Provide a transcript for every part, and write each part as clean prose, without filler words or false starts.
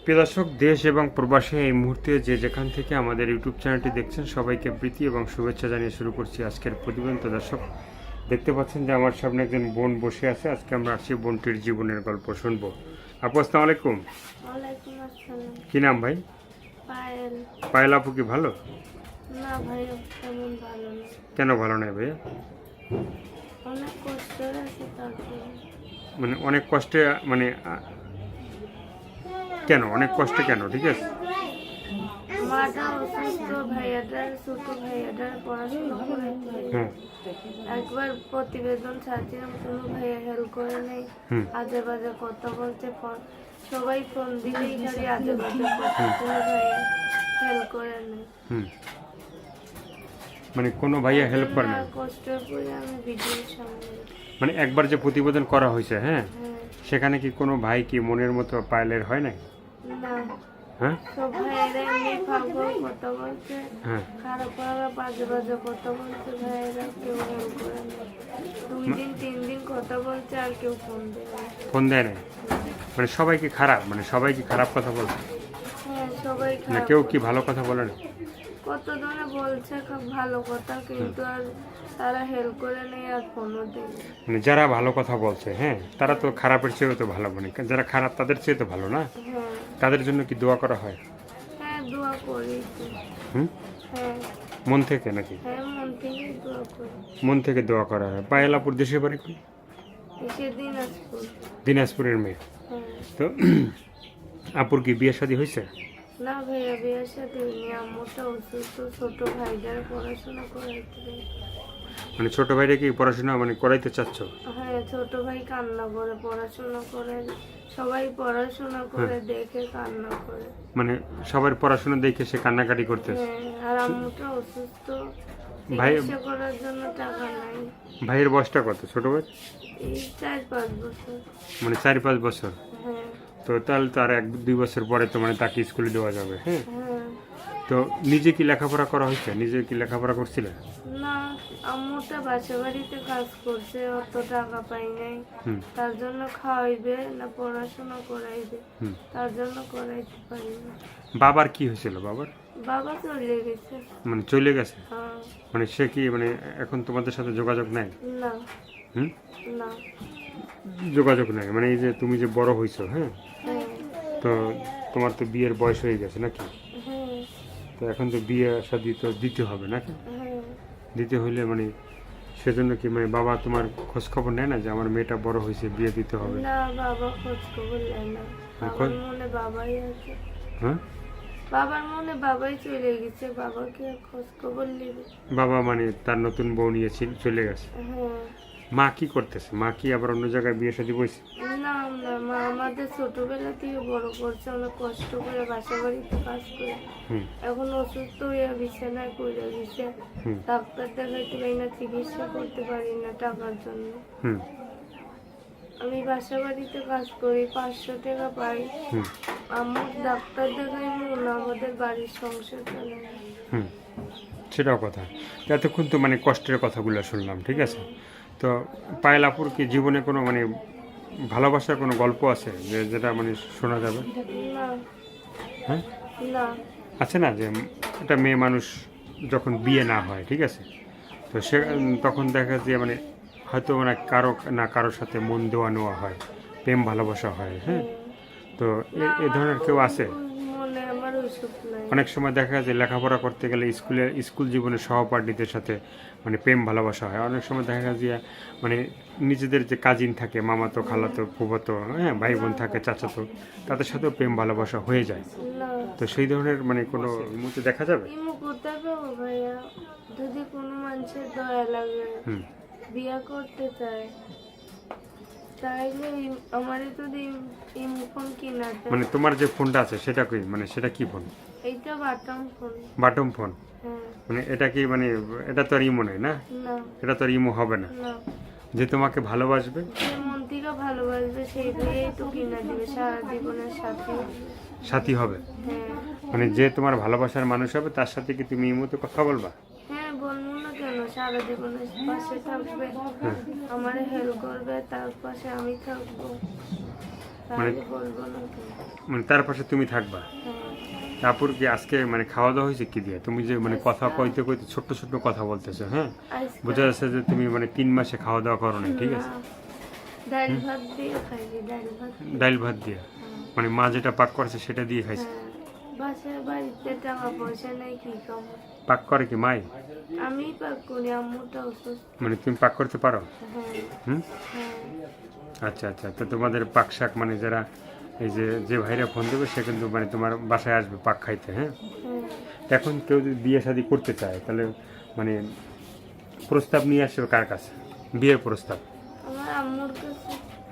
প্রিয় দর্শক, দেশ এবং প্রবাসে এই মুহূর্তে যে যেখান থেকে আমাদের ইউটিউব চ্যানেলটি দেখছেন সবাইকে প্রীতি এবং শুভেচ্ছা জানিয়ে শুরু করছি আজকের প্রতিবেদন। তো দর্শক, দেখতে পাচ্ছেন যে আমার সামনে একজন বোন বসে আছে। আজকে আমরা আসছি বোনটির জীবনের গল্প শুনবো। আপু, আসসালামু আলাইকুম। ওয়ালাইকুম আসসালাম। কি নাম ভাই? পায়েল। পায়েল আপু কি ভালো? না ভাই, তেমন ভালো না। কেন ভালো নয় ভাইয়া? অনেক কষ্ট আছে তারপরে। মানে অনেক কষ্টে, মানে কেন অনেক কষ্টে কেন? ঠিক আছে, মাটা অসুস্থ, ভাইয়াটার ছোট ভাইয়াটার পড়াশোনা করাইতে হয়। হ্যাঁ একবার প্রতিবেদন ছাড়ছিলাম, কোনো ভাইয়া হেল্প করে নাই। হুম আজে বাজে কথা বলছে, সবাই ফোন দিলেই খালি আজে বাজে কথা, কোনো ভাইয়া হেল্প করে নাই। হুম মানে কোনো ভাইয়া হেল্প করে না? কষ্ট করে আমি ভিডিওর সামনে। মানে একবার যে প্রতিবেদন করা হয়েছে, হ্যাঁ, হ্যাঁ। সেখানে কি কোনো ভাই কি মনের মতো পায়েলের হয় নাই? না, হ্যাঁ সব ভাইয়েরা এমনি ফালতু কথা বলছে, হ্যাঁ খারাপ খারাপ বাজে বাজে কথা বলছে। ভাইয়েরা কেউ হেল্প করে না। 2 দিন 3 দিন কথা বলছে, আর কেউ ফোন দেয় না। ফোন দেয় নাই? মানে সবাই কি খারাপ? মানে সবাই কি খারাপ কথা বলছে? হ্যাঁ, সবাই না খারাপ কেউ কি কথা। ভালো কথা বলে না? কত ধরনের বলছে খুব ভালো কথা, কিন্তু আর তারা হেল্প করে নেই, আর ফোনও দেয় না। মানে যারা ভালো কথা বলছে, হ্যাঁ, তারা তো খারাপের চেয়েও তো ভালো, মানে যারা খারাপ তাদের চেয়ে তো ভালো না? হ্যাঁ। তাদের জন্য কি দোয়া করা হয়? হ্যাঁ, দোয়া করি তো। হুম হ্যাঁ। মন থেকে নাকি? হ্যাঁ, মন থেকে দোয়া করি। মন থেকে দোয়া করা হয়। পায়েলাপুর দেশের বাড়ি কি? সেদিন আসবো। দিনাজপুরের মেয়ে। হ্যাঁ। তো আপুর কি বিয়ে শাদী হয়েছে? না ভাইয়া, বিয়ের সাথে হয়নি। আম্মুটা অসুস্থ, ছোট ভাইটার পড়াশোনা করাইতে হবে। মানে ছোট ভাইরা কি পড়াশোনা মানে করাইতে চাচ্ছ? হ্যাঁ, ছোট ভাই কান্না করে, পড়াশোনা করে। সবাই পড়াশোনা করে দেখে কান্না করে। মানে সবার পড়াশোনা দেখে সে কান্নাকাটি করতেছে? হ্যাঁ, আর আম্মুটা অসুস্থ, ভাই, চিকিৎসা করার জন্য টাকা নাই। ভাইয়ের বয়সটা কত ছোট ভাই? এই 4-5 বছর। মানে 4-5 বছর? হ্যাঁ। তো তাহলে তো আর 1-2 বছর পরে তো মানে তাকে স্কুলে দেওয়া যাবে। হ্যাঁ, হ্যাঁ। তো নিজে কি লেখাপড়া করা হয়েছে? নিজে কি লেখাপড়া করছিলে? না, আম্মুটা বাসা বাড়িতে কাজ করছে, অত টাকা পাই নাই। হুম তার জন্য খাওয়াইবে না পড়াশোনা করাইবে, হুম তার জন্য করাইতে পারি না। বাবার কি হয়েছিল? বাবার বাবা চলে গেছে। মানে চলে গেছে? হ্যাঁ। মানে সে কি মানে এখন তোমাদের সাথে যোগাযোগ নাই? না। হুম না। যোগাযোগ নাই, মানে এই যে তুমি যে বড় হয়েছো, হ্যাঁ, হ্যাঁ। তো তোমার তো বিয়ের বয়স হয়ে গেছে নাকি? হ্যাঁ। তো এখন তো বিয়ে শাদী তো দিতে হবে নাকি? হ্যাঁ। দিতে হইলে মানে সেজন্য কি মানে বাবা তোমার খোঁজ খবর নেয় না যে আমার মেয়েটা বড় হয়েছে, বিয়ে দিতে হবে? না, বাবা খোঁজ খবর নেয় না। বাবার মনে বাবাই আছে। হ্যাঁ, বাবার মনে বাবাই চলে গেছে, বাবাকে আর খোঁজ খবর নেবে? বাবা মানে তার নতুন বউ নিয়ে চলে গেছে। হ্যাঁ। মা কি করতেছে? মা কি আবার অন্য জায়গায় বিয়ে শাদী বসে? না না, মা আমাদের ছোটবেলা থেকে বড় করছে, অনেক কষ্ট করে বাসা বাড়িতে কাজ করে। হুম এখন অসুস্থ হয়ে বিছানায় পড়ে গেছে। হুম ডাক্তার দেখাইতে পারি না, চিকিৎসা করতে পারি না টাকার জন্য। হুম আমি বাসা বাড়িতে কাজ করি, 500 টাকা পাই। হুম আমার ডাক্তার দেখাই না, আমাদের বাড়ির সংসার চলে না। হুম সেটাও কথা। তো এতক্ষণ তো মানে কষ্টের কথাগুলো শুনলাম, ঠিক আছে। তো পায়েল আপুর কি জীবনে কোনো মানে ভালোবাসার কোনো গল্প আছে যে যেটা মানে শোনা যাবে? না। হ্যাঁ, না। আছে না যে একটা মেয়ে মানুষ যখন বিয়ে না হয়, ঠিক আছে, তো সে তখন দেখা যায় মানে হয়তো মানে কারোর সাথে মন দেওয়া নেওয়া হয়, প্রেম ভালোবাসা হয়, হ্যাঁ। তো এ ধরনের কেউ আছে? মনে আমার ওইসব নাই। অনেক সময় দেখা যায় লেখাপড়া করতে গেলে স্কুল জীবনের সহপাঠীদের সাথে মানে প্রেম ভালোবাসা হয়। অনেক সময় দেখা যায় মানে নিজেদের যে কাজিন থাকে, মামাতো খালাতো ফুফাতো, হ্যাঁ, ভাই বোন থাকে, চাচাতো, তাদের সাথেও প্রেম ভালোবাসা হয়ে যায়। না। তো সেই ধরনের মানে কোনো মুহূর্তে দেখা যাবে? ইমু কোথায় পাবো ভাইয়া? যদি কোনো মানুষের দয়া লাগে, হুম বিয়া করতে চায়, তাইলে আমারে তো ইমু ফোন কিনা দেয়। মানে তোমার যে ফোনটা আছে সেটা কি, মানে সেটা কি ফোন? এইটা বাটাম ফোন। বাটম ফোন? হ্যাঁ। মানে এটা কি মানে এটা তো আর ইমো নয় না? না। এটা তো আর ইমো হবে না। না, যে তোমাকে ভালোবাসবে, যে মন থেকে ভালোবাসবে সেই দিয়েই তো কিনা দিবে, সারা জীবনের সাথে। সাথী হবে। হ্যাঁ। মানে যে তোমার ভালোবাসার মানুষ হবে তার সাথে কি তুমি ইমোতে কথা বলবা? হ্যাঁ, বলবো না কেন? সারা জীবনের পাশে থাকবে, আমার হেল্প করবে, তার পাশে আমি থাকবো। তাহলে বলবো না কেন? মানে তার পাশে তুমি থাকবা। হ্যাঁ, তারপর কি আজকে মানে খাওয়া দাওয়া হয়েছে কি দিয়ে? তুমি যে মানে কথা কইতে কইতে ছোট্ট ছোট্ট কথা বলতেছো, হ্যাঁ, আজকে বোঝা যাচ্ছে যে তুমি মানে 3 মাসে খাওয়া দাওয়া করো না, ঠিক আছে? না, ডাল ভাত দিয়ে খাইছি, ডাল ভাত দিয়ে। ডাল ভাত দিয়ে, হ্যাঁ, মানে মা যেটা পাক করছে সেটা দিয়ে খাইছে। হ্যাঁ। বাসায় বাড়িতে টাকা পয়সা নেই, কি খাবো? পাক করে কি মাই? আমি পাক করি, আম্মুটা অসুস্থ। মানে তুমি পাক করতে পারো? হ্যাঁ, হুম, হ্যাঁ, আচ্ছা আচ্ছা। তো তোমাদের পাক শাক মানে যারা এই যে ভাইরা ফোন দেবে সে কিন্তু মানে তোমার বাসায় আসবে পাক খাইতে, হ্যাঁ। হ্যাঁ। এখন কেউ যদি বিয়ে শাদী করতে চায় তাহলে মানে প্রস্তাব নিয়ে আসবে কার কাছে? বিয়ের প্রস্তাব আমার আম্মুর কাছে।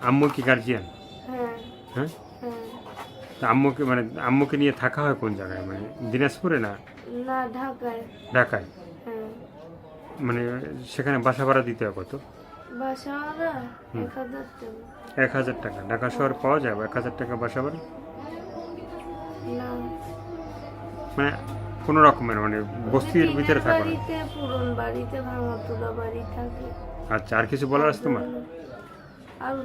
আম্মু কি গার্জিয়ান? হ্যাঁ, হ্যাঁ, হ্যাঁ। তা আম্মুকে মানে আম্মুকে নিয়ে থাকা হয় কোন জায়গায়, মানে দিনাজপুরে না না, ঢাকায়। ঢাকায়? হ্যাঁ। মানে সেখানে বাসা ভাড়া দিতে হয় কত? বাসা ভাড়া 1000 টাকা। 1000 টাকা? ঢাকা শহর পাওয়া যায় 1000 টাকা বাসা ভাড়া? না, মানে কোনো রকমের মানে বস্তির টিনের ভিতরে থাকো না? বাড়িতে, পুরন বাড়িতে, ভাঙা তোলা বাড়ি থাকে। আচ্ছা, আর কিছু বলার আছে তোমার? আর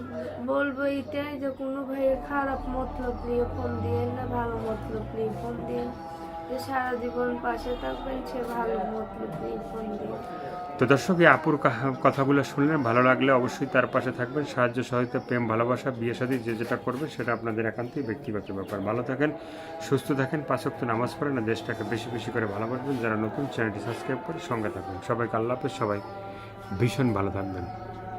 বলবো এটাই যে কোনো ভাইয়ের খারাপ মতলব নিয়ে ফোন দিয়েন না, ভালো মতলব নিয়ে ফোন দিন। যে সারা জীবন পাশে থাকবেন সে ভালো মতলব নিয়ে ফোন দিন। তো দর্শক, এই আপুর কথাগুলো শুনলেন, ভালো লাগলে অবশ্যই তার পাশে থাকবেন। সাহায্য সহায়তা, প্রেম, ভালোবাসা, বিয়ে শাদী যে যেটা করবে সেটা আপনাদের একান্তই ব্যক্তিগত ব্যাপার। ভালো থাকেন, সুস্থ থাকেন, 5 ওয়াক্ত নামাজ পড়েন, আর দেশটাকে বেশি বেশি করে ভালোবাসবেন। যারা নতুন চ্যানেলটি সাবস্ক্রাইব করে সঙ্গে থাকবেন। সবাইকে আল্লাহ হাফেজ, সবাই ভীষণ ভালো থাকবেন।